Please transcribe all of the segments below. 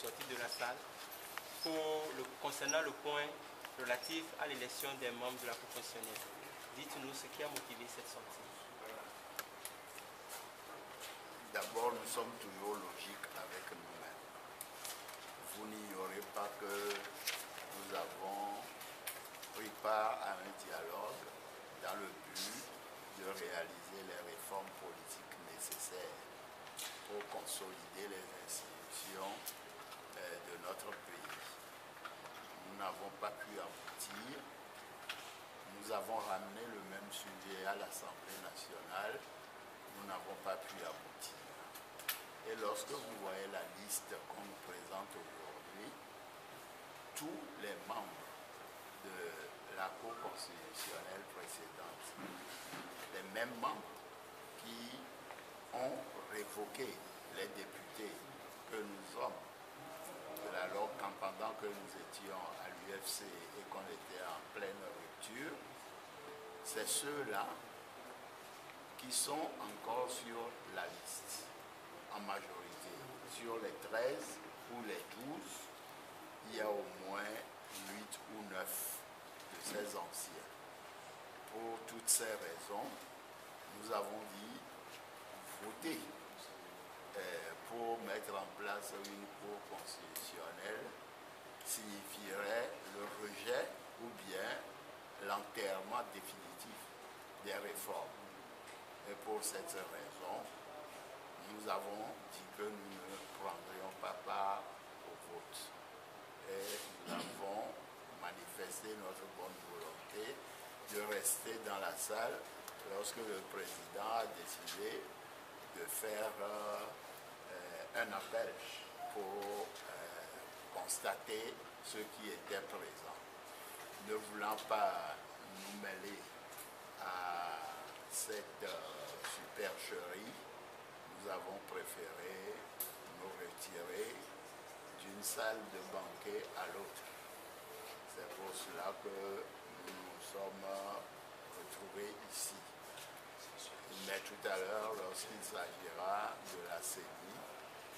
sortir de la salle concernant le point relatif à l'élection des membres de la Cour constitutionnelle. Dites-nous ce qui a motivé cette sortie. D'abord, nous sommes toujours logiques avec nous-mêmes. Vous n'ignorez pas que nous avons pris part à un dialogue dans le but de réaliser les réformes politiques nécessaires pour consolider les institutions de notre pays. Nous n'avons pas pu aboutir. Nous avons ramené le même sujet à l'Assemblée nationale. Nous n'avons pas pu aboutir. Et lorsque vous voyez la liste qu'on nous présente aujourd'hui, tous les membres de la Cour constitutionnelle précédente, les mêmes membres qui ont révoqué les députés que nous sommes, alors quand pendant que nous étions à l'UFC et qu'on était en pleine rupture, c'est ceux-là qui sont encore sur la liste, en majorité. Sur les 13 ou les 12, il y a au moins 8 ou 9 de ces anciens. Pour toutes ces raisons, nous avons dit voter pour mettre en place une Cour constitutionnelle signifierait le rejet ou bien l'enterrement définitif des réformes. Et pour cette raison, nous avons dit que nous ne prendrions pas part au vote. Et nous avons manifesté notre bonne volonté de rester dans la salle lorsque le président a décidé de faire un appel pour constater ceux qui étaient présents. Ne voulant pas nous mêler à cette supercherie, nous avons préféré nous retirer d'une salle de banquet à l'autre. C'est pour cela que nous nous sommes retrouvés ici. Mais tout à l'heure, lorsqu'il s'agira de la CENI,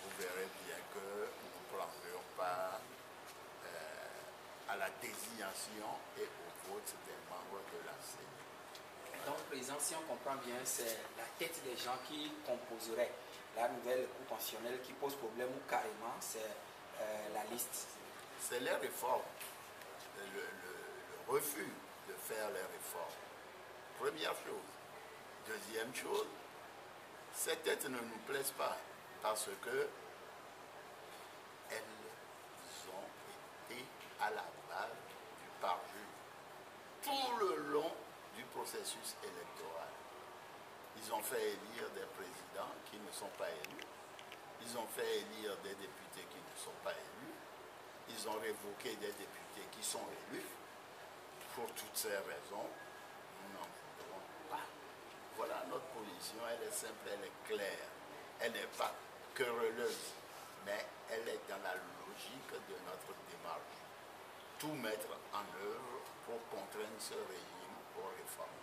vous verrez bien que nous ne prendrons pas à la désignation et au vote des membres de la CENI. Donc, président, si on comprend bien, c'est la tête des gens qui composeraient la nouvelle Cour constitutionnelle qui pose problème ou carrément c'est la liste. C'est les réformes, le refus de faire les réformes. Première chose. Deuxième chose, ces têtes ne nous plaisent pas parce que elles ont été à la balle du parjure tout le long du processus électoral. Ils ont fait élire des présidents qui ne sont pas élus. Ils ont fait élire des députés qui ne sont pas élus. Ils ont révoqué des députés qui sont élus. Pour toutes ces raisons, nous n'en voudrons pas. Voilà notre position, elle est simple, elle est claire. Elle n'est pas querelleuse, mais elle est dans la logique de notre démarche. Tout mettre en œuvre pour contraindre ce régime aux réformes.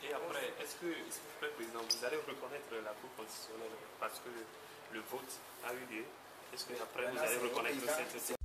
Et après, est-ce que, s'il vous plaît, Président, vous allez reconnaître la Cour constitutionnelle parce que le vote a eu lieu? Est-ce que après vous allez reconnaître cette